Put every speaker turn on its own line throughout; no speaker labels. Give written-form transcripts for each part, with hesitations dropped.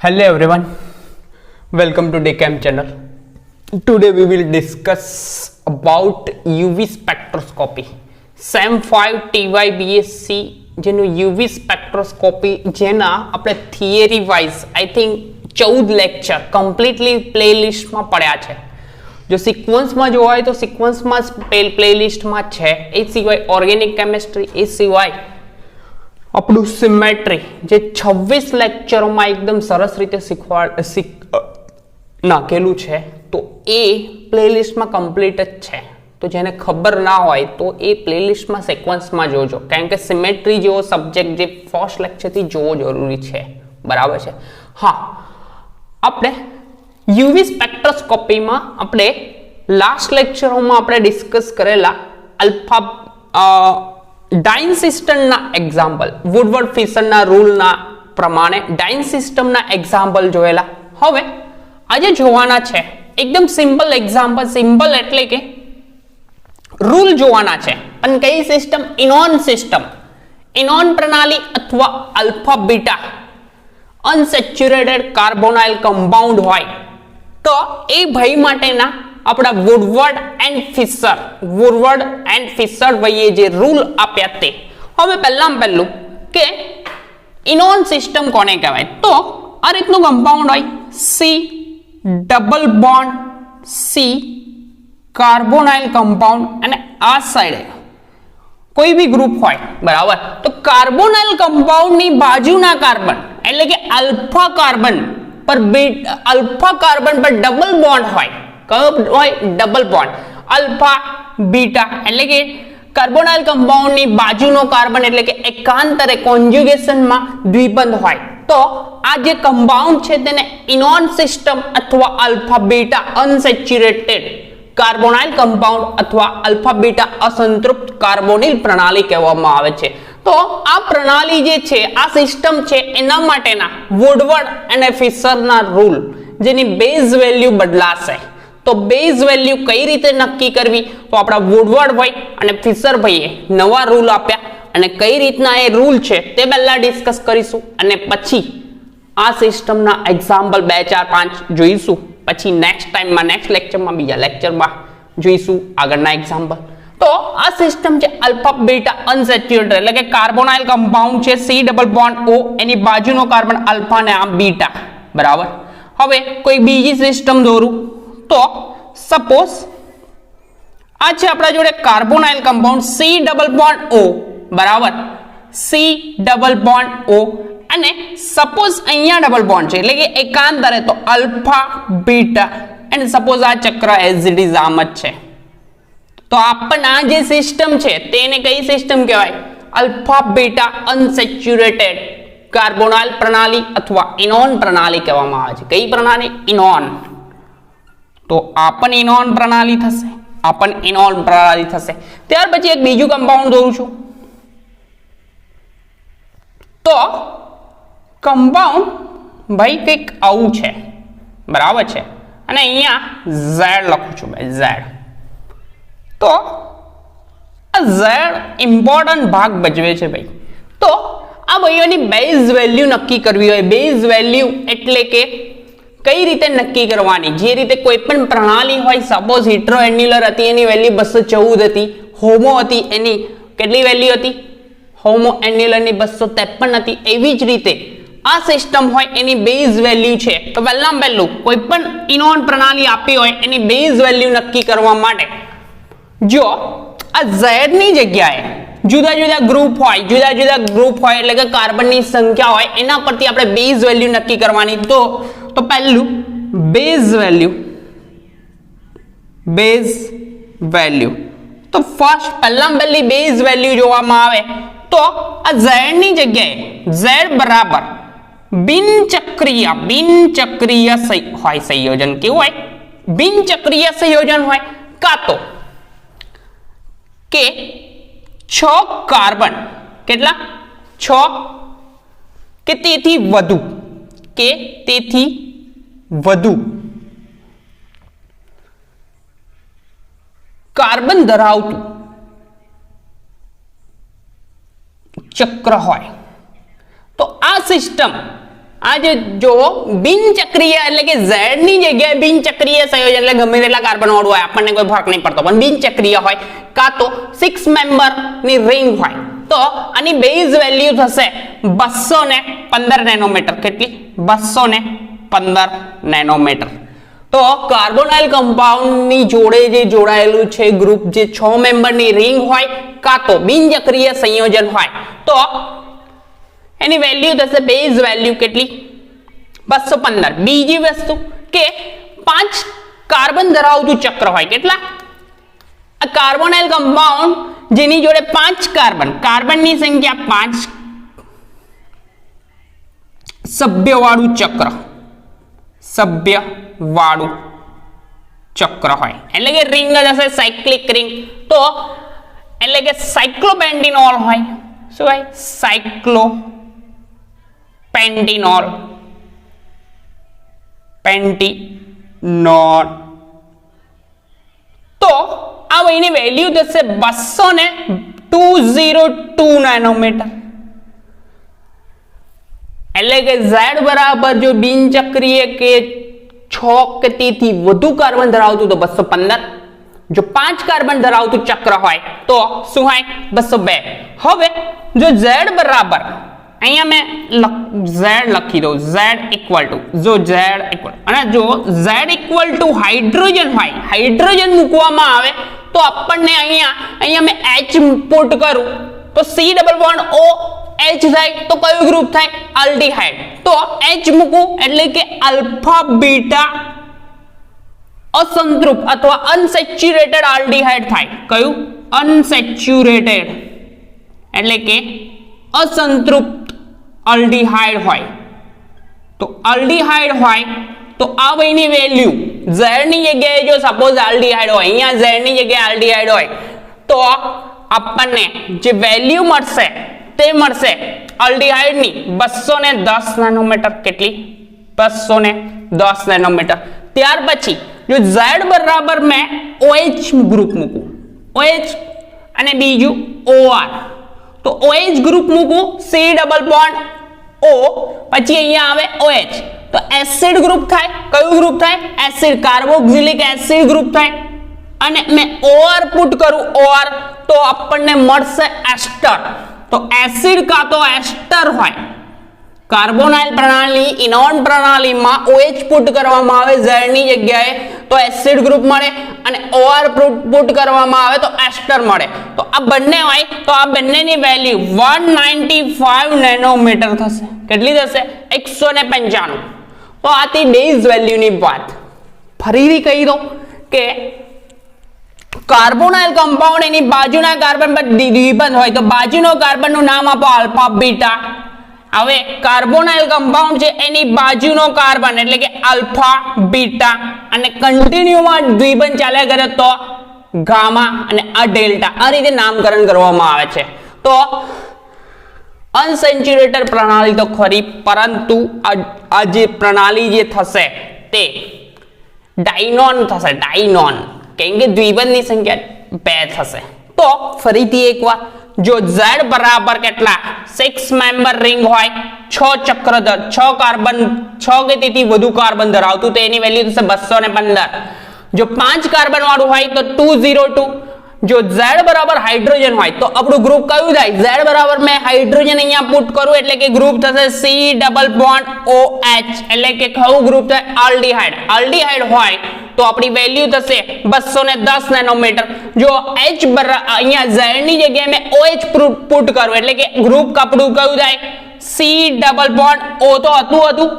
Hello everyone, welcome to DayCam channel. Today we will discuss about UV spectroscopy. SEM 5 TYBSc જેનું UV spectroscopy જેના આપણે theory wise I think 14 lecture completely પ્લેલિસ્ટમાં પડ્યા છે. જો સિક્વન્સમાં જોવા હોય તો સિક્વન્સમાં પ્લેલિસ્ટમાં છે. એ સિવાય ઓર્ગેનિક કેમિસ્ટ્રી, એ સિવાય આપણું સિમેટ્રી જે 26 લેક્ચરોમાં એકદમ સરસ રીતે નાખેલું છે, તો એ પ્લેલિસ્ટમાં કમ્પ્લીટ જ છે. તો જેને ખબર ના હોય તો એ પ્લેલિસ્ટમાં સિક્વન્સમાં જોજો, કારણ કે સિમેટ્રી જેવો સબ્જેક્ટ જે ફર્સ્ટ લેક્ચરથી જોવો જરૂરી છે. બરાબર છે? હા, આપણે યુવી સ્પેક્ટ્રોસ્કોપીમાં આપણે લાસ્ટ લેક્ચરોમાં આપણે ડિસ્કસ કરેલા અલ્ફા ડાઇન સિસ્ટમના એક્ઝામ્પલ, વુડવર્ડ ફિશરના રૂલના પ્રમાણે ડાઇન સિસ્ટમના એક્ઝામ્પલ જોયેલા. હવે આજે જોવાના છે એકદમ સિમ્પલ એક્ઝામ્પલ. સિમ્પલ એટલે કે રૂલ જોવાના છે, પણ કઈ સિસ્ટમ? ઇનોન સિસ્ટમ, ઇનોન પ્રણાલી અથવા alpha beta unsaturated carbonyl compound હોય તો એ ભાઈ માટેના આપણા વુડવર્ડ એન્ડ ફિશર ભાઈએ જે રૂલ આપ્યા તે. હવે પહેલું કે ઇનોન સિસ્ટમ કોને કહેવાય? તો આ રીતનું કમ્પાઉન્ડ હોય, C double bond C carbonyl compound, અને આ સાઈડે કોઈ બી ગ્રુપ હોય. બરાબર? તો કાર્બોનાઇલ કમ્પાઉન્ડની બાજુના કાર્બન એટલે કે આલ્ફા કાર્બન પર ડબલ બોન્ડ હોય. કયો હોય? Double bond. અલ્ફા બીટા એટલે કે કાર્બોનાઇલ કમ્પાઉન્ડની બાજુનો કાર્બન એટલે કે એકાંતરે કોન્જ્યુગેશનમાં દ્વિબંધ હોય. તો આ જે કમ્પાઉન્ડ છે તેને ઇનોન સિસ્ટમ અથવા alpha beta unsaturated carbonyl compound અથવા આલ્ફા બીટા અસંતૃપ્ત કાર્બોનિલ પ્રણાલી કહેવામાં આવે છે. તો આ પ્રણાલી જે છે, આ સિસ્ટમ છે, એના માટેના વુડવર્ડ અને ફિશરના રૂલ જેની બેઝ વેલ્યુ બદલાશે. તો બેઝ વેલ્યુ કઈ રીતે નક્કી કરવી? તો આપણા વુડવર્ડ ભાઈ અને ફિશર ભાઈએ નવા રૂલ આપ્યા, અને કઈ રીતના એ રૂલ છે તે પહેલા ડિસ્કસ કરીશું, અને પછી આ સિસ્ટમના એક્ઝામ્પલ 2, 4, 5 જોઈશું. પછી નેક્સ્ટ લેક્ચરમાં બીજા લેક્ચરમાં જોઈશું આગળના એક્ઝામ્પલ. તો આ સિસ્ટમ છે આલ્ફા બીટા અનસેચ્યુરેટેડ એટલે કે કાર્બોનાઇલ કમ્પાઉન્ડ છે, સી ડબલ બોન્ડ ઓ, એની બાજુનો કાર્બન આલ્ફા ને આ બીટા. બરાબર? હવે કોઈ બીજી સિસ્ટમ દોરું તો સપોઝ આ છે આપણા જોડે carbonyl compound C double bond O. બરાબર? સી ડબલ બોન્ડ ઓ, અને સપોઝ અહીંયા ડબલ બોન્ડ છે એટલે કે એકાંતરે, તો આલ્ફા બીટા, અને સપોઝ આ ચક્ર એઝ ઇટ ઇઝ આમ જ છે. તો આપણને આ જે સિસ્ટમ છે તેને કઈ સિસ્ટમ કહેવાય? આલ્ફા બીટા અનસેચ્યુરેટેડ કાર્બોનાઇલ પ્રણાલી અથવા ઇનોન પ્રણાલી કહેવામાં આવે છે. કઈ પ્રણાલી? ઇનોન. તો આ પણ ઇનોન પ્રણાલી થશે. ત્યાર પછી એક બીજું કમ્પાઉન્ડ દોરું છું. તો કમ્પાઉન્ડ ભાઈ કંઈક આવું છે. બરાબર છે? અને અહીંયા ઝેડ લખું છું ભાઈ, ઝેડ. તો આ ઝેડ ઇમ્પોર્ટન્ટ ભાગ ભજવે છે ભાઈ. તો આ ભાઈઓની બેઝ વેલ્યુ નક્કી કરવી હોય. બેઝ વેલ્યુ એટલે કે કઈ રીતે નક્કી કરવાની? જે રીતે કોઈ પણ પ્રણાલી હોય, સપોઝ હિટ્રોએન્યુલર હતી, એની વેલ્યુ 214 હતી. હોમો હતી, એની કેટલી વેલ્યુ હતી? હોમો એન્યુલરની 253 હતી. એવી જ રીતે આ સિસ્ટમ હોય, એની બેઝ વેલ્યુ છે. તો પહેલું કોઈ પણ ઇનોન પ્રણાલી આપી હોય એની બેઝ વેલ્યુ નક્કી કરવા માટે જો આ ઝેડ ની જગ્યાએ જુદા જુદા ગ્રુપ હોય એટલે કે કાર્બનની સંખ્યા હોય, એના પરથી આપણે બેઝ વેલ્યુ નક્કી કરવાની. તો પહેલું બેઝ વેલ્યુ. તો ફર્સ્ટ પહેલી બેઝ વેલ્યુ જોવામાં આવે તો આ ઝેડ ની જગ્યાએ ઝેડ બરાબર બિનચક્રીય હોય સંયોજન. કેવું હોય? બિનચક્રીય સંયોજન હોય, કાં તો કે 6 કાર્બન, કેટલા? 6 કે તેથી વધુ કાર્બન ધરાવતું ચક્ર હોય. તો આ સિસ્ટમ આજે જો બિનચક્રીય એટલે કે Z ની જગ્યાએ બિનચક્રીય સંયોજન એટલે ગમે તેટલા કાર્બન વાળું હોય આપણને કોઈ ફરક નહીં પડતો, પણ બિનચક્રીય હોય કાં તો 6 મેમ્બર ની રિંગ હોય તો આની બેઝ વેલ્યુ થશે 215 નેનોમીટર. કેટલી? 215 નેનોમીટર. તો કાર્બોનાઇલ કમ્પાઉન્ડ ની જોડે જે જોડાયેલું છે ગ્રુપ જે 6 મેમ્બર ની રિંગ હોય કાં તો બિનચક્રીય સંયોજન હોય તો એની વેલ્યુ થશે બેઝ વેલ્યુ કેટલી? 215. બીજી વસ્તુ કે 5 કાર્બન ધરાવતું ચક્ર હોય. કેટલા? આ કાર્બોનાઇલ કમ્પાઉન્ડ જેની જોડે 5 કાર્બનની સંખ્યા 5 સભ્યવાળું ચક્ર હોય એટલે કે રિંગ જ હશે સાયક્લિક રિંગ. તો એટલે કે સાયક્લોપેન્ટેનોલ હોય. શું હોય? પેન્ટીનોલ. તો આ એની વેલ્યુ થશે 202 નેનોમીટર. એટલે કે Z બરાબર જો બિનચક્રીય કે 6 કે તેથી વધુ કાર્બન ધરાવતું તો 215, જો 5 કાર્બન ધરાવતું ચક્ર હોય તો શું હોય? 202. હવે જો Z બરાબર અહીંયા મેં Z લખી દઉં, Z ઇક્વલ ટુ અને જો Z ઇક્વલ ટુ હાઇડ્રોજન હોય, હાઇડ્રોજન મૂકવામાં આવે તો આપણને અહીંયા મેં H પુટ કરું તો C double bond O H થાય તો કયું ગ્રુપ થાય? આલ્ડીહાઇડ. તો H મૂકું એટલે કે આલ્ફા બીટા અસંતૃપ્ત અથવા અનસેચ્યુરેટેડ આલ્ડીહાઇડ થાય. કયું? અનસેચ્યુરેટેડ એટલે કે અસંતૃપ્ત આલ્ડીહાઇડ હોય. તો આલ્ડીહાઇડ હોય તો આ એની વેલ્યુ Z ની જગ્યાએ જો સપોઝ આલ્ડીહાઇડ હોય, અહીંયા Z ની જગ્યાએ આલ્ડીહાઇડ હોય તો આપણને જે વેલ્યુ મળશે તે મળશે આલ્ડીહાઇડ ની 210 નેનોમીટર. કેટલી? 210 નેનોમીટર. ત્યાર પછી જો Z બરાબર મેં OH ગ્રુપ મૂકું, OH અને બીજું OR તો OH ગ્રુપ મૂકું C ડબલ બોન્ડ O પછી અહીંયા આવે OH તો એસિડ ગ્રુપ થાય. કયું ગ્રુપ થાય? એસિડ. કાર્બોક્સિલિક એસિડ ગ્રુપ થાય. અને મેં OR પુટ કરું OR તો આપણને મળશે એસ્ટર. તો એસિડ કાં તો એસ્ટર હોય. કાર્બોનાઇલ પ્રણાલી ઇનોન પ્રણાલીમાં OH પુટ કરવામાં આવે Z ની જગ્યાએ તો એસિડ ગ્રુપ મળે અને OR પુટ કરવામાં આવે તો એસ્ટર મળે. તો આ બંને હોય તો આ બંનેની વેલ્યુ 195 નેનોમીટર થશે. કેટલી થશે? 195. તો આથી બેઝ વેલ્યુની વાત ફરીથી કહી દો કે કાર્બોનાઇલ કમ્પાઉન્ડ એની બાજુના કાર્બન પર દ્વિબંધ હોય તો બાજુનો કાર્બનનું નામ આપો આલ્ફા બીટા. હવે કાર્બોનાઇલ કમ્પાઉન્ડ છે એની બાજુનો કાર્બન એટલે કે આલ્ફા બીટા અને કન્ટિન્યુમાં દ્વિબંધ ચાલ્યા કરે તો ગામા અને આ ડેલ્ટા. આ રીતે નામકરણ કરવામાં આવે છે. તો અનસેચ્યુરેટેડ પ્રણાલી તો ખરી, પરંતુ આ જે પ્રણાલી જે થશે તે ડાયનોન થશે. ડાયનોન કેમ કે દ્વિબંધની સંખ્યા 2 થશે. તો ફરીથી એકવાર જો Z બરાબર કેટલા 6 મેમ્બર રિંગ હોય, 6 ચક્ર 6 કાર્બન 6 કે તેથી વધુ કાર્બન ધરાવતું તો એની વેલ્યુ થશે 215. જો 5 કાર્બન વાળું હોય તો 202. જો Z બરાબર હાઇડ્રોજન હોય તો આપણું ગ્રુપ કયું થાય? Z બરાબર મેં હાઇડ્રોજન અહીંયા પુટ કરું એટલે કે ગ્રુપ થશે C ડબલ બોન્ડ OH એટલે કે કયું ગ્રુપ થાય? આલ્ડીહાઇડ. આલ્ડીહાઇડ હોય તો આપણી વેલ્યુ થશે 210 નેનોમીટર. જો H અહીંયા Z ની જગ્યાએ મેં OH પુટ કરું એટલે કે ગ્રુપ આપણું કયું થાય? C ડબલ બોન્ડ O તો હતું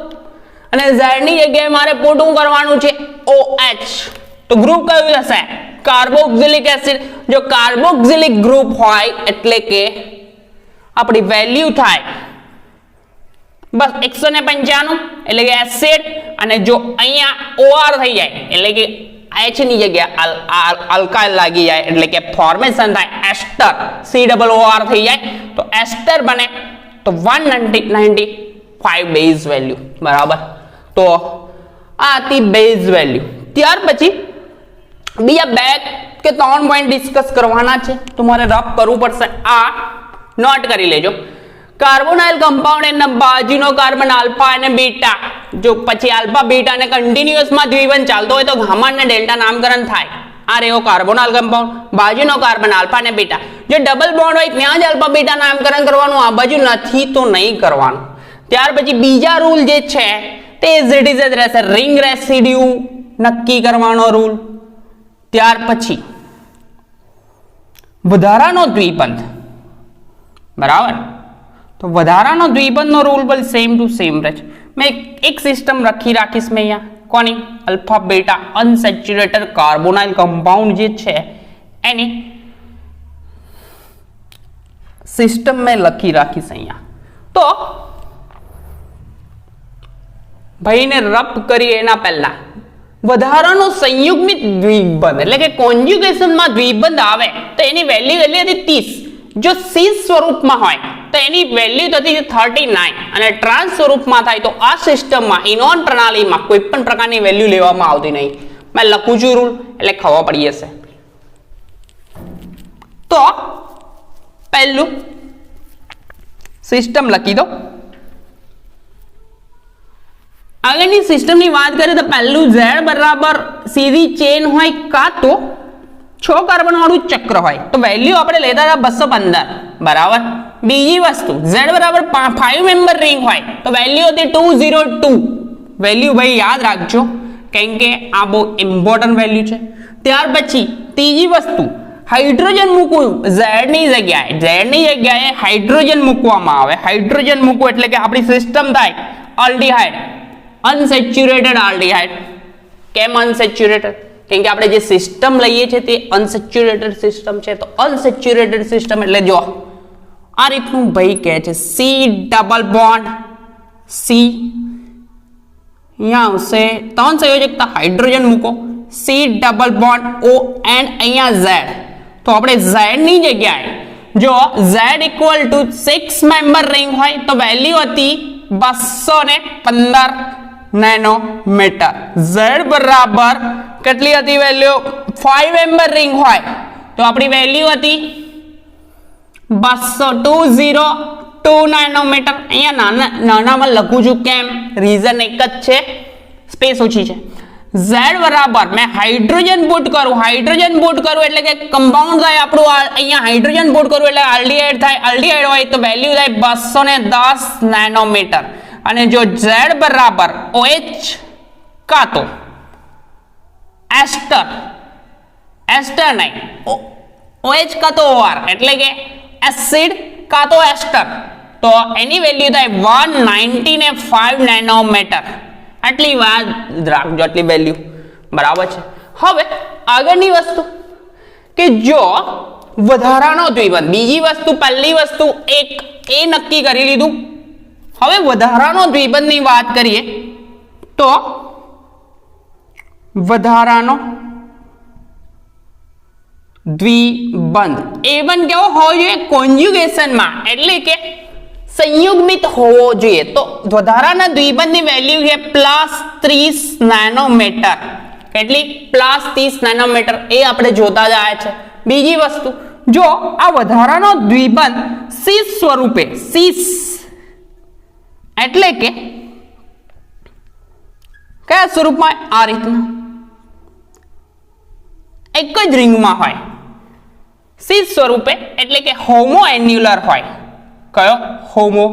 અને Z ની જગ્યાએ મારે પુટ કરવાનું છે OH તો ગ્રુપ કયું થશે? Carboxylic acid. જો કાર્બોક્સિલિક ગ્રુપ હોય એટલે કે આપણી વેલ્યુ થાય બસ 195 એટલે કે એસિડ. અને જો અહીંયા OR થઈ જાય એટલે કે H ની જગ્યાએ આલ્કાઇલ લાગી જાય એટલે કે ફોર્મેશન થાય એસ્ટર. C ડબલ OR થઈ જાય તો એસ્ટર બને તો 195 બેઝ વેલ્યુ. બરાબર. તો આ હતી બેઝ વેલ્યુ. ત્યાર પછી બીજા 2 કે 3 પોઈન્ટ ડિસ્કસ કરવાના છે. તમારે રફ કરવું પડશે. આ નોટ કરી લેજો. કાર્બોનાઇલ કમ્પાઉન્ડ એના બાજુનો કાર્બન આલ્ફા અને બીટા, જો પછી આલ્ફા બીટા ને કન્ટિન્યુઅસમાં દ્વિબંધ ચાલતો હોય તો ગામા અને ડેલ્ટા નામકરણ થાય. આ રહ્યો કાર્બોનાઇલ કમ્પાઉન્ડ, બાજુનો કાર્બન આલ્ફા અને બીટા. જો ડબલ બોન્ડ હોય ત્યાં જ આલ્ફા બીટા નામકરણ કરવાનું, આ બાજુ નથી તો નહીં કરવાનું. ત્યાર પછી બીજા રૂલ જે છે તે એઝ ઇટ ઇઝ જ રહેશે, રિંગ રેસિડ્યુ નક્કી કરવાનો રૂલ. ત્યાર પછી વધારાનો દ્વિબંધ, બરાબર, તો વધારાનો દ્વિબંધનો રૂલ પણ સેમ ટુ સેમ રહે છે. મેં એક સિસ્ટમ રાખીશ મેં અહીંયા, કોની? Alpha beta unsaturated carbonyl compound જે છે એની સિસ્ટમ મેં રાખીશ અહીંયા. તો ભાઈને રપ કરીએ એના પહેલા વધારાનો સંયુગ્મિત દ્વિબંધ એટલે કે કોન્જ્યુગેશનમાં દ્વિબંધ આવે તો એની વેલ્યુ હતી 30. જો સીસ સ્વરૂપમાં હોય તો એની વેલ્યુ થતી 39 અને ટ્રાન્સ સ્વરૂપમાં થાય તો આ સિસ્ટમમાં ઇનોન પ્રણાલીમાં કોઈ પણ પ્રકારની વેલ્યુ લેવામાં આવતી નહીં. મેં લખું છું રૂલ એટલે ખબર પડી જશે. તો પહેલું સિસ્ટમ લખી દો. આગળની સિસ્ટમની વાત કરીએ તો પહેલું Z બરાબર સીધી ચેન હોય કાં તો 6 કાર્બન વાળું ચક્ર હોય તો વેલ્યુ આપણે લેતા હતા 215, બરાબર. બીજી વસ્તુ Z બરાબર 5 મેમ્બર રિંગ હોય તો વેલ્યુ હતી 202. વેલ્યુ ભાઈ યાદ રાખજો કેમ કે આ બહુ ઇમ્પોર્ટન્ટ વેલ્યુ છે. ત્યાર પછી ત્રીજી વસ્તુ હાઇડ્રોજન મૂકવું Z ની જગ્યાએ હાઇડ્રોજન મૂકવામાં આવે. હાઇડ્રોજન મૂકવું એટલે કે આપણી સિસ્ટમ થાય આલ્ડીહાઇડ, અનસેચ્યુરેટેડ આલ્ડીહાઇડ. કેમ અનસેચ્યુરેટેડ? કેમ કે આપણે જે સિસ્ટમ લઈએ છીએ તે અનસેચ્યુરેટેડ સિસ્ટમ છે. તો અનસેચ્યુરેટેડ સિસ્ટમ એટલે જો આ રીતનું ભાઈ કહે છે સી ડબલ બોન્ડ સી, અહીંયા આવશે 3 સંયોજકતા હાઇડ્રોજન મૂકો, C double bond O and અહીંયા Z. તો આપણે Z ની જગ્યાએ જો Z equal to 6 member ring હોય તો વેલ્યુ હતી 215 નેનોમીટર. Z બરાબર કેટલી હતી વેલ્યુ? 5 મેમ્બર રિંગ હોય તો આપણી વેલ્યુ હતી 202 નેનોમીટર. અહીંયા નાનામાં લખું છું કેમ? રીઝન એક જ છે, સ્પેસ ઓછી છે. Z બરાબર મેં હાઇડ્રોજન પુટ કરું એટલે કે કમ્પાઉન્ડ થાય આપણું. અહીંયા હાઇડ્રોજન પુટ કરું એટલે આલ્ડીહાઇડ થાય. આલ્ડીહાઇડ હોય તો વેલ્યુ થાય 210 નેનોમીટર. અને જો Z બરાબર OH કાં તો એસ્ટર નહીં, OH કાં તો OR એટલે કે એસિડ કાં તો એસ્ટર, તો એની વેલ્યુ થાય 195 નેનોમીટર. આટલી વાત રાખજો, આટલી વેલ્યુ, બરાબર છે. હવે આગળની વસ્તુ કે જો વધારાનો દ્વિબંધ, બીજી વસ્તુ પહેલી વસ્તુ એક એ નક્કી કરી લીધું. હવે વધારાનો દ્વિબંધની વાત કરીએ તો વધારાનો દ્વિબંધ A1 કેવો હોવો જોઈએ? કોન્જ્યુગેશનમાં એટલે કે સંયુગ્મિત હોવો જોઈએ. તો વધારાના દ્વિબંધની વેલ્યુ છે +30 નેનોમીટર. કેટલી? +30 નેનોમીટર. એ આપણે જોતા જ આવ્યા છે. બીજી વસ્તુ જો આ વધારાનો દ્વિબંધ સીસ સ્વરૂપે, સીસ એટલે કે કયા સ્વરૂપમાં? આ રીતના એક જ રિંગમાં હોય. સીસ સ્વરૂપે એટલે કે હોમો એન્યુલર હોય. કયો? હોમો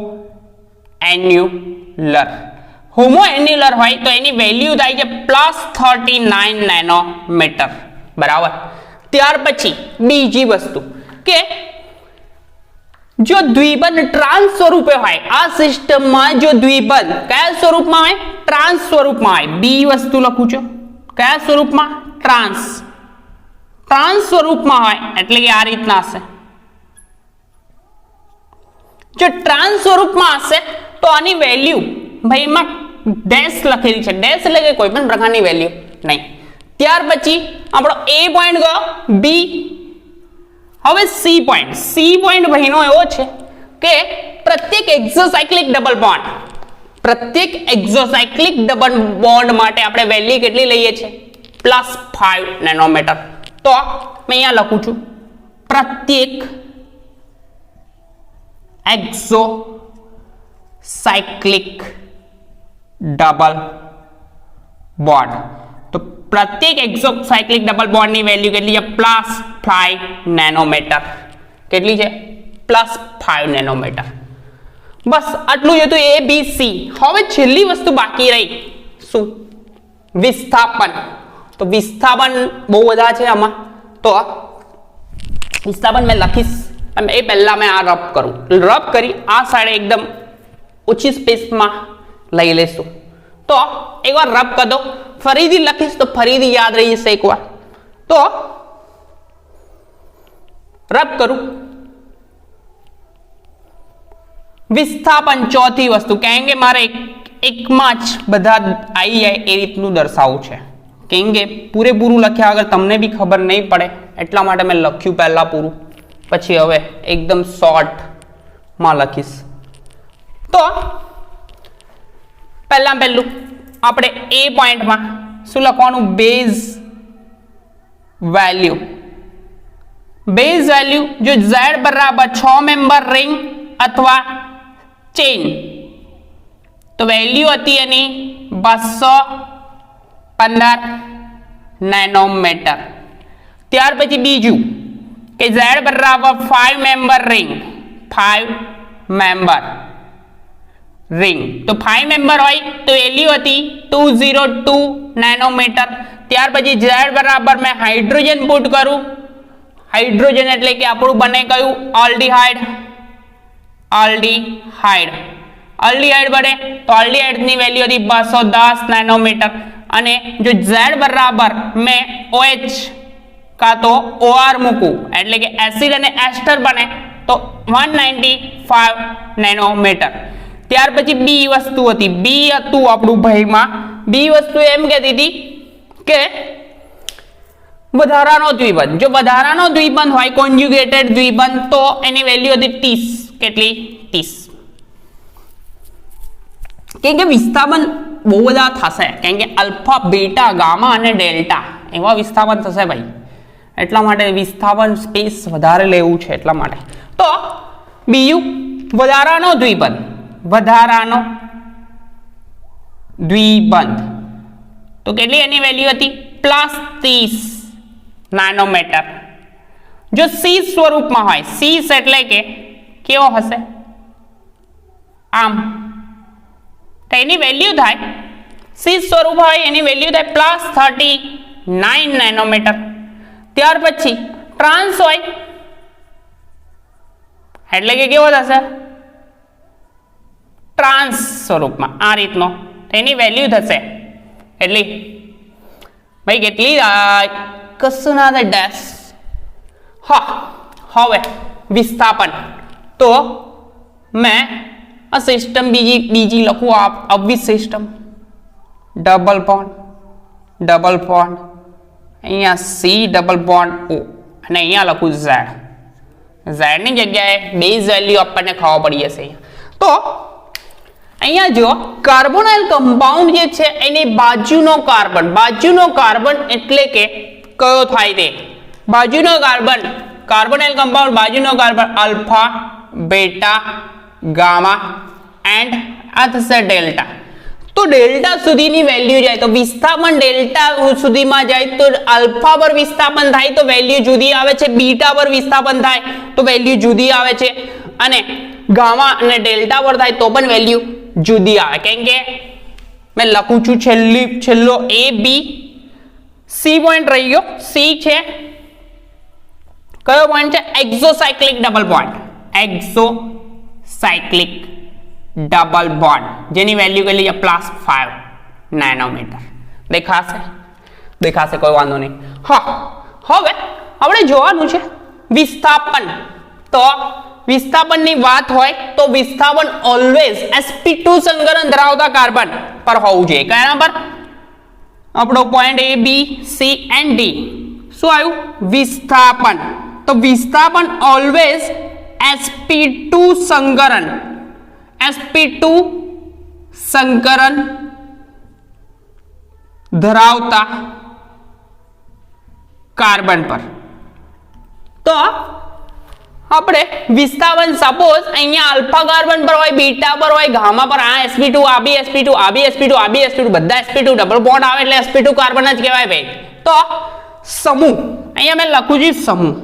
એન્યુલર હોય તો એની વેલ્યુ થાય છે +39 નેનોમીટર, બરાબર. ત્યાર પછી બીજી વસ્તુ કે જો દ્વિબંધ ટ્રાન્સ સ્વરૂપે હોય, આ સિસ્ટમમાં જો દ્વિબંધ કયા સ્વરૂપમાં હોય? ટ્રાન્સ સ્વરૂપમાં હોય. બી વસ્તુ લખું છું, કયા સ્વરૂપમાં? ટ્રાન્સ સ્વરૂપમાં હોય એટલે કે આ રીતના હશે. જો ટ્રાન્સ સ્વરૂપમાં હશે તો આની વેલ્યુ ભાઈ એમાં ડેશ લખેલી છે. ડેશ એટલે કે કોઈ પણ પ્રકારની વેલ્યુ નહીં. ત્યાર પછી આપણો A પોઈન્ટ ગયો, બી. હવે સી પોઈન્ટ ભાઈનો એવો છે કે પ્રત્યેક એક્ઝોસાયક્લિક ડબલ બોન્ડ માટે આપણે વેલ્યુ કેટલી લઈએ છીએ? +5 નેનોમીટર. તો મેં અહીંયા લખું છું પ્રત્યેક एक्सोसाइक्लिक डबल बॉन्ड। तो प्रत्येक एक्सोसाइक्लिक डबल बॉन्ड ની વેલ્યુ કેટલી છે? +5 નેનોમીટર। કેટલી છે? +5 નેનોમીટર। બસ આટલું જ હતું, એ બી સી। હવે છેલ્લી વસ્તુ બાકી રહી શું? વિસ્થાપન। તો વિસ્થાપન બહુ બધા છે આમાં, તો વિસ્થાપન મેં લખીશ અને એ પહેલા મેં આ રબ કરું, રબ કરી આ સાઈડ એકદમ ઓછી સ્પેસમાં લઈ લેશું। તો એકવાર રબ કરી દો, ફરીથી લખીશ તો ફરીથી યાદ રહી જશે એકવાર। તો રબ કરું, વિસ્થાપન ચોથી વસ્તુ, કેમ કે મારે એકમાં જ બધા આવી જાય એ રીતનું દર્શાવવું છે, કેમ કે પૂરેપૂરું લખ્યા વગર તમને બી ખબર નહીં પડે એટલા માટે મેં લખ્યું પહેલા પૂરું, પછી હવે એકદમ શોર્ટમાં લખીશ। તો પહેલું આપણે એ પોઈન્ટમાં શું લખવાનું? Base value. બેઝ વેલ્યુ જો z બરાબર 6 મેમ્બર રિંગ અથવા ચેઇન, તો વેલ્યુ હતી એની 215 નેનોમીટર। ત્યાર પછી બીજું કે z બરાબર 5 મેમ્બર રિંગ, 5 મેમ્બર રિંગ, તો 5 મેમ્બર હોય તો વેલ્યુ હતી 202 નેનોમીટર। ત્યાર પછી z બરાબર મેં હાઇડ્રોજન પુટ કરું, હાઇડ્રોજન એટલે કે આપણું બને કયું? આલ્ડીહાઇડ। આલ્ડીહાઇડ બને તો આલ્ડીહાઇડ ની વેલ્યુ હતી 210 નેનોમીટર। અને જો z બરાબર મેં OH કા તો OR મૂકું એટલે કે એસિડ અને એસ્ટર બને તો 195 નેનોમીટર। ત્યાર પછી બી વસ્તુ હતી, બી હતું આપણું ભાઈમાં, બી વસ્તુ એમ કહેતી હતી કે વધારાનો દ્વિબંધ, જો વધારાનો દ્વિબંધ હોય કોન્જ્યુગેટેડ દ્વિબંધ તો એની વેલ્યુ હતી 30। કેટલી? 30। કેમ કે વિસ્થાપન બહુ બધા થશે, કેમ કે અલ્ફા, બીટા, ગામા અને ડેલ્ટા એવા વિસ્થાપન થશે ભાઈ, એટલા માટે વિસ્થાપન સ્પેસ વધારે લેવું છે એટલા માટે। તો બીજું વધારાનો દ્વિબંધ, વધારાનો દ્વિબંધ તો કેટલી એની વેલ્યુ હતી? +30 નેનોમીટર। જો સી સ્વરૂપમાં હોય, સીસ એટલે કે કેવો હશે? આમ, તો એની વેલ્યુ થાય, સી સ્વરૂપ હોય એની વેલ્યુ થાય +39 નેનોમીટર। ત્યાર પછી ટ્રાન્સ હોય એટલે કે કેવો થશે? ટ્રાન્સ સ્વરૂપમાં આ રીતનો, એની વેલ્યુ થશે એટલી ભાઈ કેટલી? કશું ના થાય, ડેશ। હા, હવે વિસ્થાપન તો મેં આ સિસ્ટમ બીજી લખું, આવી સિસ્ટમ ડબલ બોન્ડ, અહીંયા સી ડબલ બોન્ડ ઓ, અને અહીંયા લખું z ની જગ્યાએ બેઝ વેલ્યુ આપણને ખબર પડી જશે। તો અહીંયા જો કાર્બોનાઇલ કમ્પાઉન્ડ જે છે એની બાજુનો કાર્બન એટલે કે કયો થાય તે? બાજુનો કાર્બન, કાર્બોનાઇલ કમ્પાઉન્ડ બાજુનો carbon alpha, beta, gamma and આ થશે ડેલ્ટા। તો ડેલ્ટા સુધીની વેલ્યુ જાય તો વિસ્થાપન ડેલ્ટા સુધીમાં જાય તો અલ્ફા પર વિસ્થાપન થાય તો વેલ્યુ જુદી આવે છે, બીટા પર વિસ્થાપન થાય તો વેલ્યુ જુદી આવે છે, અને ગામા અને ડેલ્ટા પર થાય તો પણ વેલ્યુ જુદી આવે। કેમ કે મેં લખું છું છેલ્લો એ બી સી પોઈન્ટ રહી ગયો, સી છે કયો પોઈન્ટ છે? એક્સોસાઇક્લિક ડબલ બોન્ડ, એક્સોસાઇક્લિક ડબલ બોન્ડ જેની વેલ્યુ કેટલી છે? +5 નેનોમીટર। દેખાશે કોઈ વાંધો નહીં। હા, હવે આપણે જોવાનું છે વિસ્થાપન। તો વિસ્થાપનની વાત હોય તો વિસ્થાપન ઓલવેઝ sp2 સંકરણ ધરાવતા કાર્બન પર હોવું જોઈએ। કયા પર? આપણો point A B C and D શું આવ્યું? વિસ્થાપન। તો વિસ્થાપન ઓલવેઝ sp2 સંકરણ ધરાવતા કાર્બન પર। તો આપણે વિસ્થાપન સપોઝ અહીંયા આલ્ફા કાર્બન પર હોય, બીટા પર હોય, ગામા પર આ sp2 આ બી sp2 આ બી sp2 આ બી sp2 બધા sp2 ડબલ બોન્ડ આવે એટલે sp2 કાર્બન જ કહેવાય ભાઈ. તો સમૂહ અહીંયા મેં લખું છું સમૂહ.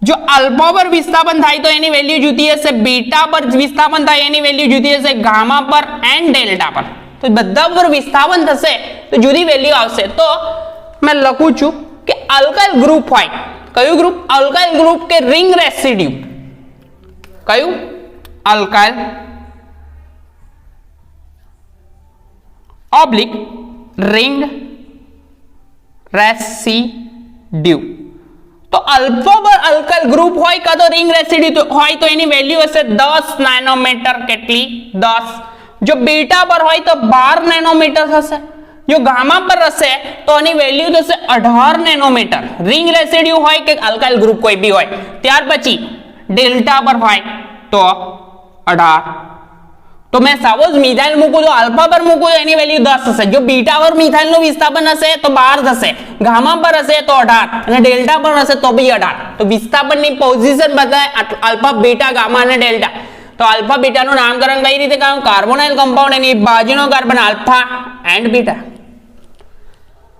જો આલ્ફા પર વિસ્થાપન થાય તો એની વેલ્યુ જુદી હશે, બીટા પર વિસ્થાપન થાય એની વેલ્યુ જુદી હશે, ગામા પર એન્ડ ડેલ્ટા પર. તો બધા પર વિસ્થાપન થશે તો જુદી વેલ્યુ આવશે. તો મેં લખું છું કે આલ્કાઇલ ગ્રુપ હોય, કયું ગ્રુપ? આલ્કાઇલ ગ્રુપ કે રિંગ રેસિડ્યુ. કયું? Alkyl oblique ring residue. તો આલ્ફા પર આલ્કાઇલ ગ્રુપ હોય કાં તો રિંગ રેસિડ્યુ હોય તો એની વેલ્યુ હશે 10 નેનોમીટર. કેટલી? 10. જો બીટા પર હોય તો 12 નેનોમીટર થશે. જો ગામા પર હશે તો એની વેલ્યુ થશે 18 નેનોમીટર. રિંગ રેસિડ્યુ હોય કે આલ્કાઇલ ગ્રુપ કોઈ બી હોય. ત્યાર પછી ડેલ્ટા પર હોય તો 18. તો મેં સપોઝ મિથાઇલ મૂકું તો આલ્ફા પર મૂકું તો એની વેલ્યુ 10 થશે. જો બીટા પર મિથાઇલનું વિસ્થાપન હશે તો 12 થશે, ગામા પર હશે તો 18 અને ડેલ્ટા પર હશે તો બી 18. તો વિસ્થાપનની પોઝિશન બતાવે આલ્ફા, બીટા, ગામા અને ડેલ્ટા. તો આલ્ફા બીટાનું નામકરણ કઈ રીતે કરવું? કાર્બોનાઇલ કમ્પાઉન્ડ એની બાજુનો કાર્બન આલ્ફા એન્ડ બીટા.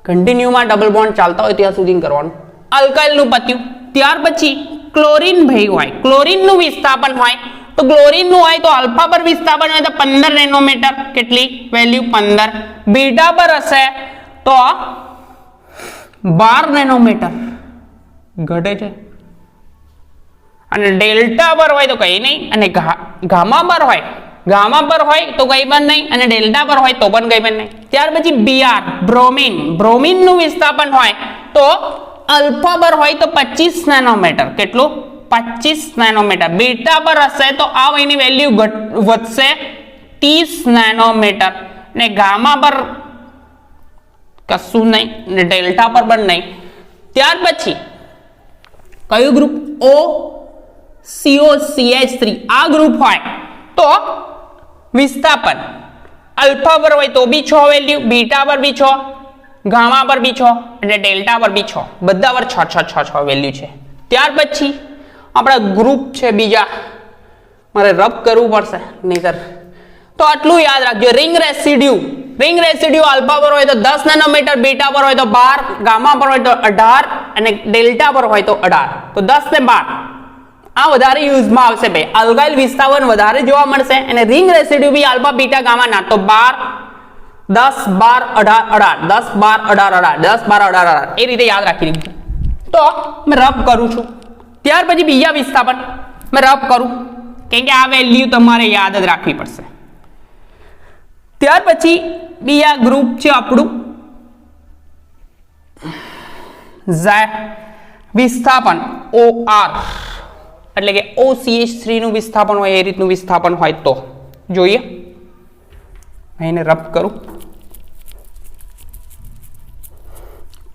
કન્ટિન્યુમાં ડબલ બોન્ડ ચાલતા હોય ત્યાં સુધી કરવાનું. આલ્કાઇલનું પત્યું. ત્યાર પછી ક્લોરીન ભાઈ હોય, ક્લોરીનનું વિસ્થાપન હોય તો ક્લોરીનનું હોય તો આલ્ફા પર વિસ્થાપન હોય તો 15 નેનોમીટર. કેટલી વેલ્યુ? 15. બીટા પર હશે તો 12 નેનોમીટર. ઘટે છે. અને ડેલ્ટા પર હોય તો કઈ નહીં, અને ગામા પર હોય, ગામા પર હોય તો કઈ પણ નહીં, અને ડેલ્ટા પર હોય તો પણ કઈ પણ નહીં. ત્યાર પછી બીઆર બ્રોમિન, બ્રોમિનનું વિસ્થાપન હોય તો આલ્ફા પર હોય તો 25 નેનોમીટર. કેટલું? 25 નેનોમીટર. બીટા પર હશે તો આ એની વેલ્યુ વધશે 30 નેનોમીટર. ને ગામા પર કશું નહીં, ને ડેલ્ટા પર પણ નહીં. ત્યાર પછી કયું ગ્રુપ? O COCH3 આ ગ્રુપ હોય તો વિસ્થાપન આલ્ફા પર હોય તો બી 6 વેલ્યુ, બીટા પર બી 6, ગામા પર બી 6 અને ડેલ્ટા પર બી 6. બધા પર 6 વેલ્યુ છે. ત્યાર પછી આપણા ગ્રુપ છે બીજા, મારે રબ કરવું પડશે નહીતર. તો આટલું યાદ રાખજો. Ring residue, ring residue alpha પર હોય તો 10 નેનોમીટર, બીટા પર હોય તો 12, ગામા પર હોય તો 18 અને ડેલ્ટા પર હોય તો 18. તો 10 ને 12 આ વધારે યુઝમાં આવશે ભાઈ. આલ્કાઇલ વિસ્થાપન વધારે જોવા મળશે અને રિંગ રેસિડ્યુ બી આલ્ફા, બીટા, ગામા ના. તો 12, 10, 12, 18, 18, 10, 12, 18, 18, 10, 12, 18, 18 એ રીતે યાદ રાખી દીધું. તો મેં રબ કરું છું. ત્યાર પછી બીજા વિસ્થાપન મેં રબ કરું કેમ કે આ વેલ્યુ તમારે યાદ જ રાખવી પડશે. ત્યાર પછી બીજા ગ્રુપ છે આપણું વિસ્થાપન OR એટલે કે OCH3 નું વિસ્થાપન હોય એ રીતનું વિસ્થાપન હોય તો જોઈએ. એને રબ કરું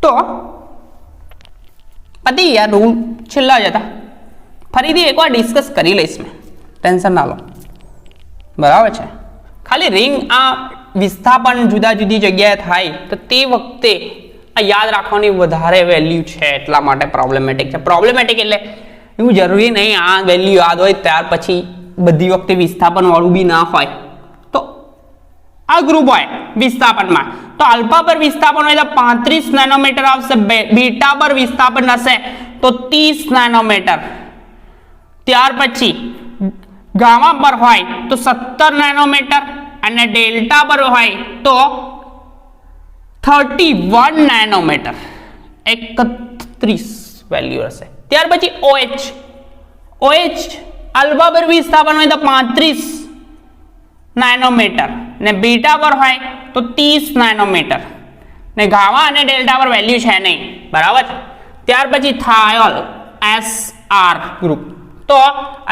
તો પતિ યાર રૂલ છેલ્લા જ હતા. ફરીથી એકવાર ડિસ્કસ કરી લઈશ મેં, ટેન્શન ના લો. બરાબર છે. ખાલી રિંગ આ વિસ્થાપન જુદા જુદી જગ્યાએ થાય તો તે વખતે આ યાદ રાખવાની વધારે વેલ્યુ છે, એટલા માટે પ્રોબ્લેમેટિક છે. પ્રોબ્લેમેટિક એટલે એવું જરૂરી નહીં આ વેલ્યુ યાદ હોય ત્યાર પછી બધી વખતે વિસ્થાપન વાળું બી ના હોય. તો આ ગ્રુપ હોય વિસ્થાપનમાં તો આલ્ફા પર વિસ્થાપન હોય તો 35 નેનોમીટર આવશે, બીટા પર વિસ્થાપન હશે તો 30 નેનોમીટર. ત્યાર પછી ગામા પર હોય તો 17 નેનોમીટર અને ડેલ્ટા પર હોય તો 31 નેનોમીટર. 31 વેલ્યુ હશે. ત્યાર પછી OH આલ્ફા પર વિસ્થાપન હોય તો 35 નેનોમીટર ને બીટા પર હોય તો 30 નેનોમીટર ને ગામા અને ડેલ્ટા પર વેલ્યુ છે નહીં. બરાબર. ત્યાર પછી થાયોલ SR ગ્રુપ તો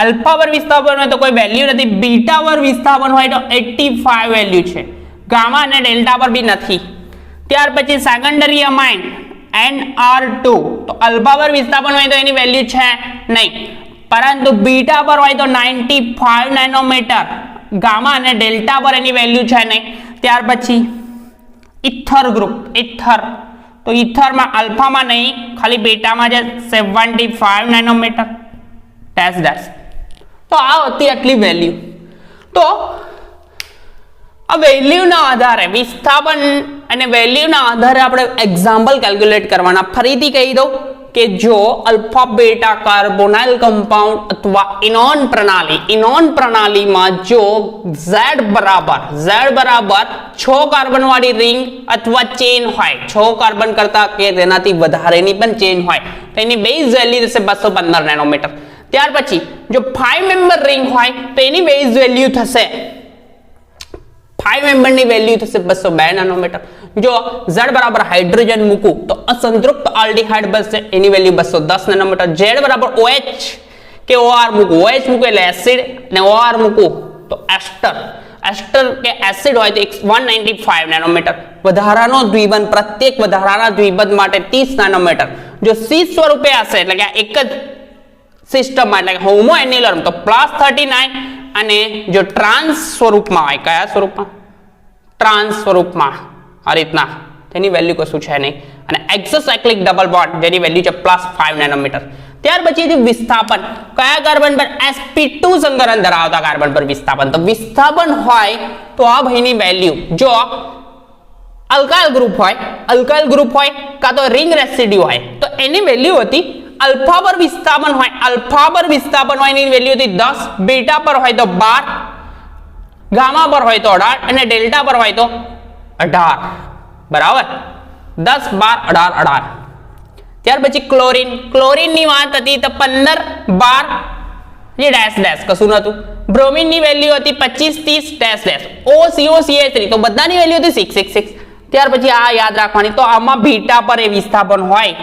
આલ્ફા પર વિસ્થાપન હોય તો કોઈ વેલ્યુ નથી, બીટા પર વિસ્થાપન હોય તો 85 વેલ્યુ છે, ગામા અને ડેલ્ટા પર બી નથી. ત્યાર પછી સેકન્ડરી અમાઇન NR2 તો આલ્ફા પર વિસ્થાપન હોય તો એની વેલ્યુ છે નહીં, પરંતુ બીટા પર હોય તો 95 નેનોમીટર, ગામા અને ડેલ્ટા પર એની વેલ્યુ છે નહીં. ત્યાર પછી ઇથર ગ્રુપ, ઇથર તો ઇથરમાં અલ્ફામાં નહીં, ખાલી બેટામાં છે 75 નેનોમીટર ડેશ ડેશ. તો આ હતી આટલી વેલ્યુ. તો આ વેલ્યુના આધારે વિસ્થાપન અને વેલ્યુના આધારે આપણે એક્ઝામ્પલ કેલ્ક્યુલેટ કરવાના. ફરીથી કહી દઉં કે જો અલ્ફા બેટા કાર્બોનાઇલ કમ્પાઉન્ડ અથવા ઇનોન પ્રણાલીમાં જો Z બરાબર 6 કાર્બન વાળી રિંગ અથવા ચેન હોય, 6 કાર્બન કરતા કે તેનાથી વધારેની પણ ચેન હોય, તો એની બેઝ વેલ્યુ થશે 215 નેનોમીટર. ત્યાર પછી જો 5 મેમ્બર રિંગ હોય તો એની બેઝ વેલ્યુ થશે 5 મેમ્બરની વેલ્યુ થશે 202 નેનોમીટર. જો Z બરાબર હાઇડ્રોજન મૂકું તો અસંતૃપ્ત આલ્ડીહાઇડ બનશે, એની વેલ્યુ 210 નેનોમીટર. Z બરાબર OH કે OR મૂકું, OH મૂકું એટલે એસિડ અને OR મૂકું તો એસ્ટર કે એસિડ હોય તો 195 નેનોમીટર. વધારાનો દ્વિબંધ, પ્રત્યેક વધારાના દ્વિબંધ માટે 30 નેનોમીટર. જો C સ્વરૂપે હશે એટલે કે એક જ સિસ્ટમમાં એટલે કે હોમો એન્યુલર તો +39, અને જો ટ્રાન્સ સ્વરૂપમાં હોય, કયા સ્વરૂપમાં? ટ્રાન્સ સ્વરૂપમાં આ રીતના, તેની વેલ્યુ કશું છે નહીં. અને એક્સોસાયક્લિક ડબલ બોન્ડ જેની વેલ્યુ છે +5 નેનોમીટર. ત્યાર પછી જે વિસ્થાપન, કયા કાર્બન પર? sp2 સંકરણ ધરાવતા કાર્બન પર વિસ્થાપન. તો વિસ્થાપન હોય તો આ ભાઈની વેલ્યુ, જો અલ્કાઇલ ગ્રુપ હોય કાં તો રિંગ રેસિડ્યુ હોય તો એની વેલ્યુ હતી અલ્ફા પર વિસ્થાપન હોય એની વેલ્યુ હતી 10, બીટા પર હોય તો 12, ગામા પર હોય તો 18 અને ડેલ્ટા પર હોય તો 18. બરાબર, 10, 12, 18. ત્યાર પછી ક્લોરીનની વાત હતી તો 15, 12 જે ડેશ ડેશ કશું નતું. બ્રોમિનની વેલ્યુ હતી 25, 30 ડેશ ડેશ. OCO-CH3 તો બધાની વેલ્યુ હતી 6, 6, 6. ત્યાર પછી આ યાદ રાખવાની, તો આમાં બીટા પર એ વિસ્થાપન હોય